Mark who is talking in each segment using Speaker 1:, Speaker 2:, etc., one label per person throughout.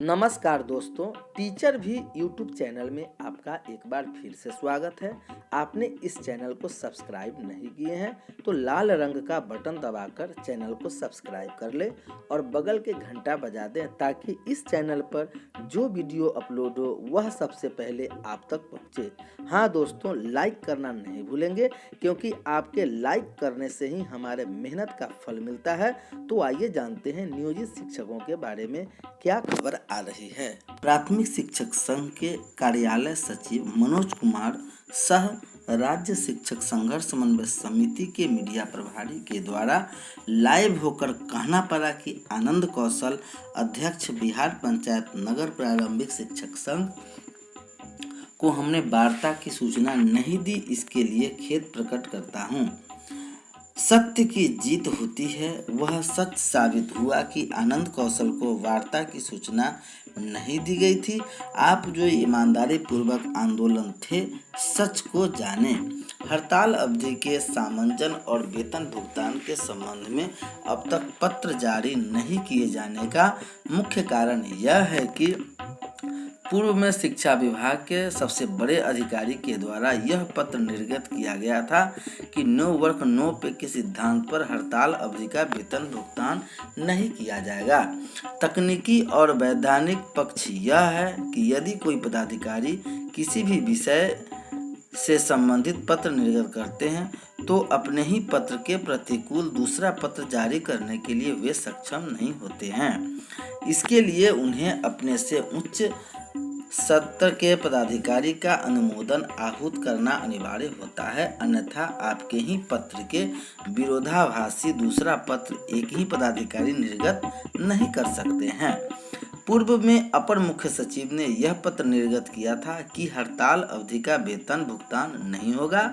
Speaker 1: नमस्कार दोस्तों, टीचर भी यूट्यूब चैनल में आपका एक बार फिर से स्वागत है। आपने इस चैनल को सब्सक्राइब नहीं किए हैं तो लाल रंग का बटन दबाकर चैनल को सब्सक्राइब कर ले और बगल के घंटा बजा दें ताकि इस चैनल पर जो वीडियो अपलोड हो वह सबसे पहले आप तक पहुंचे। हाँ दोस्तों, लाइक करना नहीं भूलेंगे क्योंकि आपके लाइक करने से ही हमारे मेहनत का फल मिलता है। तो आइए जानते हैं नियोजित शिक्षकों के बारे में क्या खबर आ रही है। प्राथमिक शिक्षक संघ के कार्यालय सचिव मनोज कुमार सह राज्य शिक्षक संघर्ष समन्वय समिति के मीडिया प्रभारी के द्वारा लाइव होकर कहना पड़ा कि आनंद कौशल अध्यक्ष बिहार पंचायत नगर प्रारंभिक शिक्षक संघ को हमने वार्ता की सूचना नहीं दी, इसके लिए खेद प्रकट करता हूं। सत्य की जीत होती है। वह सच साबित हुआ कि आनंद कौशल को वार्ता की सूचना नहीं दी गई थी। आप जो ईमानदारी पूर्वक आंदोलन थे, सच को जाने। हड़ताल अवधि के सामंजन और वेतन भुगतान के संबंध में अब तक पत्र जारी नहीं किए जाने का मुख्य कारण यह है कि पूर्व में शिक्षा विभाग के सबसे बड़े अधिकारी के द्वारा यह पत्र निर्गत किया गया था कि नो वर्क नो पे के सिद्धांत पर हड़ताल अवधि का वेतन भुगतान नहीं किया जाएगा। तकनीकी और वैधानिक पक्ष यह है कि यदि कोई पदाधिकारी किसी भी विषय से संबंधित पत्र निर्गत करते हैं तो अपने ही पत्र के प्रतिकूल दूसरा पत्र जारी करने के लिए वे सक्षम नहीं होते हैं। इसके लिए उन्हें अपने से उच्च सत्र के पदाधिकारी का अनुमोदन आहूत करना अनिवार्य होता है, अन्यथा आपके ही पत्र के विरोधाभासी दूसरा पत्र एक ही पदाधिकारी निर्गत नहीं कर सकते हैं। पूर्व में अपर मुख्य सचिव ने यह पत्र निर्गत किया था कि हड़ताल अवधि का वेतन भुगतान नहीं होगा।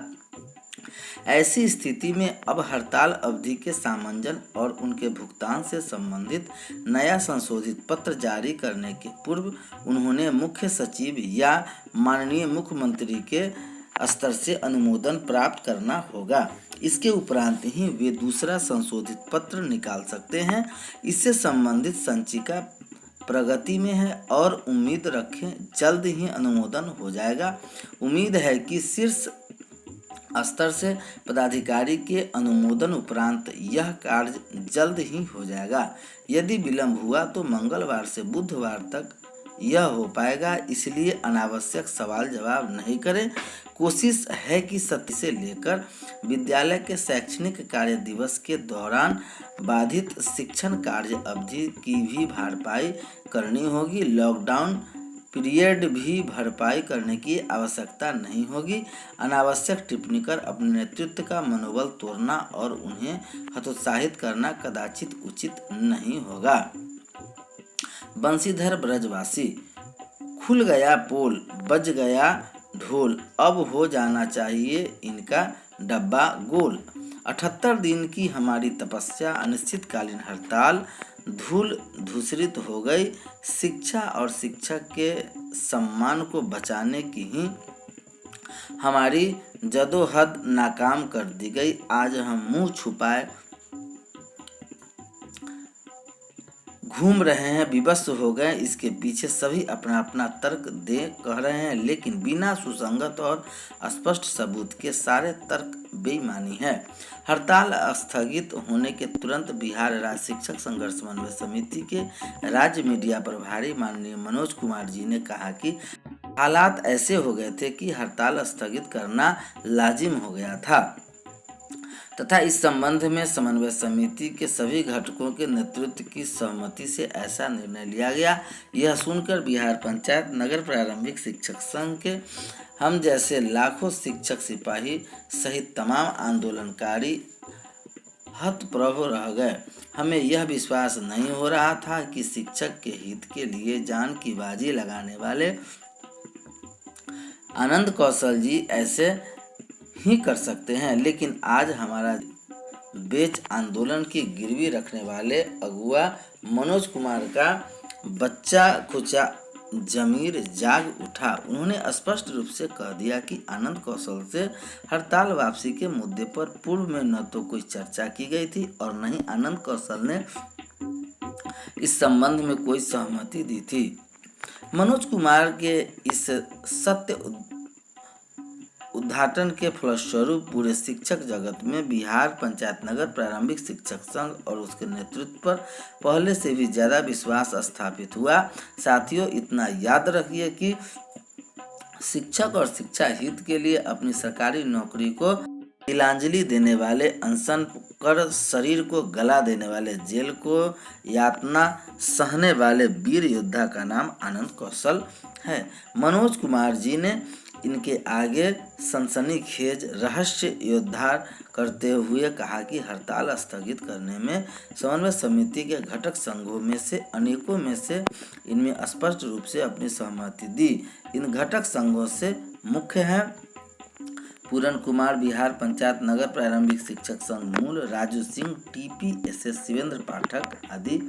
Speaker 1: ऐसी स्थिति में अब हड़ताल अवधि के सामंजन और उनके भुगतान से संबंधित नया संशोधित पत्र जारी करने के पूर्व उन्होंने मुख्य सचिव या माननीय मुख्यमंत्री के स्तर से अनुमोदन प्राप्त करना होगा। इसके उपरांत ही वे दूसरा संशोधित पत्र निकाल सकते हैं। इससे संबंधित संचिका प्रगति में है और उम्मीद रखें जल्द ही अनुमोदन हो जाएगा। उम्मीद है कि शीर्ष स्तर से पदाधिकारी के अनुमोदन उपरांत यह कार्य जल्द ही हो जाएगा। यदि विलंब हुआ तो मंगलवार से बुधवार तक यह हो पाएगा, इसलिए अनावश्यक सवाल जवाब नहीं करें। कोशिश है कि सत्र से लेकर विद्यालय के शैक्षणिक कार्य दिवस के दौरान बाधित शिक्षण कार्य अवधि की भी भरपाई करनी होगी। लॉकडाउन पीरियड भी भरपाई करने की आवश्यकता नहीं होगी। अनावश्यक टिप्पणी कर अपने नेतृत्व का मनोबल तोड़ना और उन्हें हतोत्साहित करना कदाचित उचित नहीं होगा। बंशीधर ब्रजवासी, खुल गया पोल बज गया ढोल, अब हो जाना चाहिए इनका डब्बा गोल। 78 दिन की हमारी तपस्या, अनिश्चितकालीन हड़ताल धूल धूसरित हो गई। शिक्षा और शिक्षक के सम्मान को बचाने की ही हमारी जदोहद नाकाम कर दी गई। आज हम मुंह छुपाए घूम रहे हैं, विवश हो गए। इसके पीछे सभी अपना अपना तर्क दे कह रहे हैं, लेकिन बिना सुसंगत और स्पष्ट सबूत के सारे तर्क बेईमानी है। हड़ताल स्थगित होने के तुरंत बिहार राज्य शिक्षक संघर्ष समन्वय समिति के राज्य मीडिया प्रभारी माननीय मनोज कुमार जी ने कहा कि हालात ऐसे हो गए थे कि हड़ताल स्थगित करना लाजिम हो गया था तथा इस संबंध में समन्वय समिति के सभी घटकों के नेतृत्व की सहमति से ऐसा निर्णय लिया गया। यह सुनकर बिहार पंचायत नगर प्रारंभिक शिक्षक संघ के हम जैसे लाखों शिक्षक सिपाही सहित तमाम आंदोलनकारी हतप्रभ रह गए। हमें यह विश्वास नहीं हो रहा था कि शिक्षक के हित के लिए जान की बाजी लगाने वाले आनंद कौशल जी ऐसे ही कर सकते हैं, लेकिन आज हमारा बेच आंदोलन की गिरवी रखने वाले अगुआ मनोज कुमार का बच्चा खुचा जमीर जाग उठा। उन्होंने स्पष्ट रूप से कह दिया कि आनंद कौशल से हड़ताल वापसी के मुद्दे पर पूर्व में न तो कोई चर्चा की गई थी और न ही आनंद कौशल ने इस संबंध में कोई सहमति दी थी। मनोज कुमार के इस सत्य उद्घाटन के फलस्वरूप पूरे शिक्षक जगत में बिहार पंचायत नगर प्रारंभिक शिक्षक संघ और उसके नेतृत्व पर पहले से भी ज़्यादा विश्वास स्थापित हुआ। साथियों, इतना याद रखिए कि शिक्षक और शिक्षा हित के लिए अपनी सरकारी नौकरी को तिलांजलि देने वाले, अनशन कर शरीर को गला देने वाले, जेल को यातना सहने वाले वीर योद्धा का नाम आनंद कौशल है। मनोज कुमार जी ने इनके आगे सनसनीखेज रहस्य योद्धार करते हुए कहा कि हड़ताल स्थगित करने में समन्वय समिति के घटक संघों में से अनेकों में से इनमें स्पष्ट रूप से अपनी सहमति दी। इन घटक संघों से मुख्य हैं पूरन कुमार बिहार पंचायत नगर प्रारंभिक शिक्षक संघ मूल, राजू सिंह TPSS, शिवेंद्र पाठक आदि।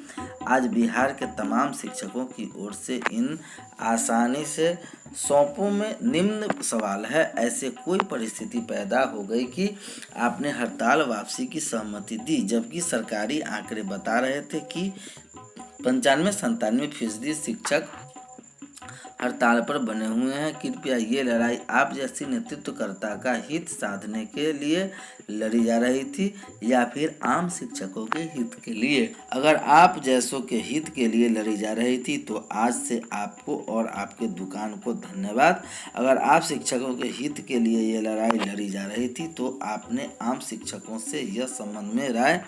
Speaker 1: आज बिहार के तमाम शिक्षकों की ओर से इन आसानी से सौंपों में निम्न सवाल है। ऐसे कोई परिस्थिति पैदा हो गई कि आपने हड़ताल वापसी की सहमति दी, जबकि सरकारी आंकड़े बता रहे थे कि 95-97% शिक्षक हड़ताल पर बने हुए हैं। कृपया ये लड़ाई आप जैसी नेतृत्वकर्ता का हित साधने के लिए लड़ी जा रही थी या फिर आम शिक्षकों के हित के लिए? अगर आप जैसों के हित के लिए लड़ी जा रही थी तो आज से आपको और आपके दुकान को धन्यवाद। अगर आप शिक्षकों के हित के लिए ये लड़ाई लड़ी जा रही थी तो आपने आम शिक्षकों से यह संबंध में राय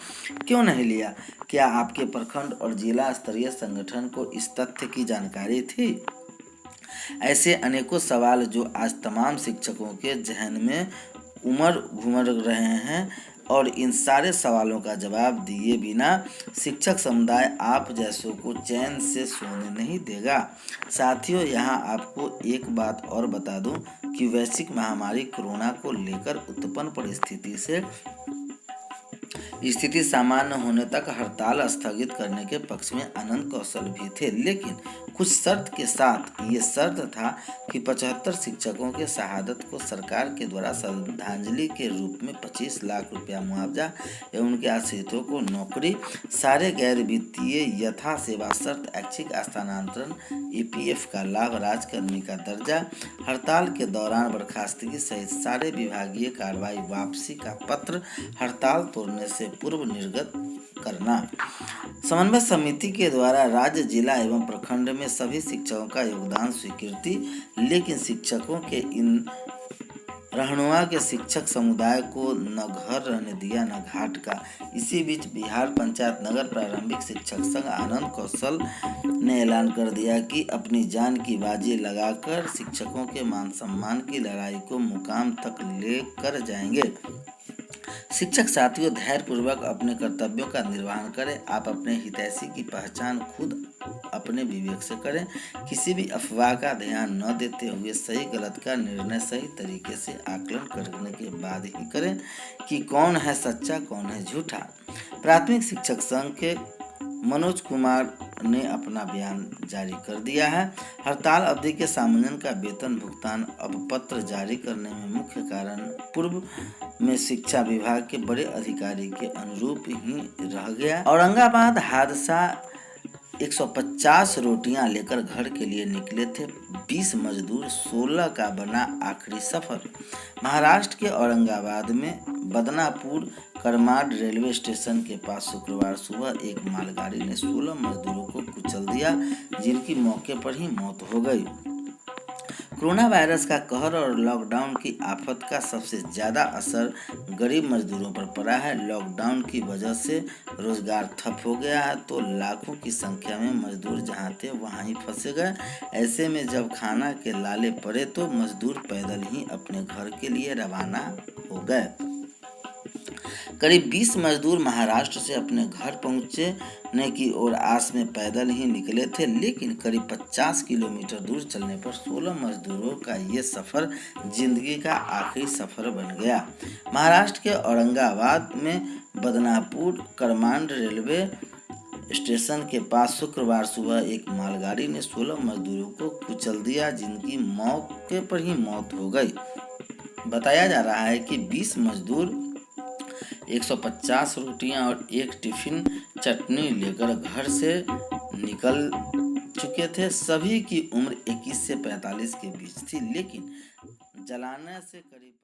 Speaker 1: क्यों नहीं लिया? क्या आपके प्रखंड और जिला स्तरीय संगठन को इस तथ्य की जानकारी थी? ऐसे अनेकों सवाल जो आज तमाम शिक्षकों के जहन में उमड़ घुमड़ रहे हैं और इन सारे सवालों का जवाब दिए बिना शिक्षक समुदाय आप जैसों को चैन से सोने नहीं देगा। साथियों, यहाँ आपको एक बात और बता दूं कि वैश्विक महामारी कोरोना को लेकर उत्पन्न परिस्थिति से स्थिति सामान्य होने तक हड़ताल स्थगित करने के पक्ष में आनंद कौशल भी थे, लेकिन कुछ शर्त के साथ। ये शर्त था कि 75 शिक्षकों के शहादत को सरकार के द्वारा श्रद्धांजलि के रूप में 25 लाख रुपया मुआवजा एवं उनके आश्रितों को नौकरी, सारे गैर वित्तीय यथा सेवा शर्त, ऐच्छिक स्थानांतरण, EPF का लाभ, राजकर्मी का दर्जा, हड़ताल के दौरान बर्खास्तगी सहित सारे विभागीय कार्रवाई, वापसी का पत्र, हड़ताल तोड़ने से पूर्व निर्गत करना। समन्वय समिति के द्वारा राज्य, जिला एवं प्रखंड में सभी शिक्षकों का योगदान स्वीकृति, लेकिन शिक्षकों के इन रहनुमा के शिक्षक समुदाय को न घर रहने दिया न घाट का। इसी बीच बिहार पंचायत नगर प्रारंभिक शिक्षक संघ आनंद कौशल ने ऐलान कर दिया कि अपनी जान की बाजी लगाकर शिक्षकों के मान सम्मान की लड़ाई को मुकाम तक लेकर जाएंगे। शिक्षक साथियों, धैर्यपूर्वक अपने कर्तव्यों का निर्वहन करें। आप अपने हितैषी की पहचान खुद अपने विवेक से करें। किसी भी अफवाह का ध्यान न देते हुए सही गलत का निर्णय सही तरीके से आकलन करने के बाद ही करें कि कौन है सच्चा कौन है झूठा। प्राथमिक शिक्षक संघ के मनोज कुमार ने अपना बयान जारी कर दिया है। हड़ताल अवधि के सामान्य का वेतन भुगतान अब पत्र जारी करने में मुख्य कारण पूर्व में शिक्षा विभाग के बड़े अधिकारी के अनुरूप ही रह गया। औरंगाबाद हादसा 150 रोटियां लेकर घर के लिए निकले थे 20 मजदूर, 16 का बना आखिरी सफर। महाराष्ट्र के औरंगाबाद में बदनापुर करमाड रेलवे स्टेशन के पास शुक्रवार सुबह एक मालगाड़ी ने 16 मजदूरों को कुचल दिया, जिनकी मौके पर ही मौत हो गई। कोरोना वायरस का कहर और लॉकडाउन की आफत का सबसे ज़्यादा असर गरीब मजदूरों पर पड़ा है। लॉकडाउन की वजह से रोजगार ठप हो गया है तो लाखों की संख्या में मजदूर जहां थे वहां ही फंसे गए। ऐसे में जब खाना के लाले पड़े तो मजदूर पैदल ही अपने घर के लिए रवाना हो गए। करीब 20 मजदूर महाराष्ट्र से अपने घर पहुंचने की ओर आस में पैदल ही निकले थे, लेकिन करीब 50 किलोमीटर दूर चलने पर 16 मजदूरों का ये सफ़र जिंदगी का आखिरी सफ़र बन गया। महाराष्ट्र के औरंगाबाद में बदनापुर करमाड रेलवे स्टेशन के पास शुक्रवार सुबह एक मालगाड़ी ने 16 मजदूरों को कुचल दिया, जिनकी मौके पर ही मौत हो गई। बताया जा रहा है कि 20 मजदूर
Speaker 2: 150 रोटियां और एक टिफिन चटनी लेकर घर से निकल चुके थे। सभी की उम्र 21 से 45 के बीच थी, लेकिन जलाने से करीब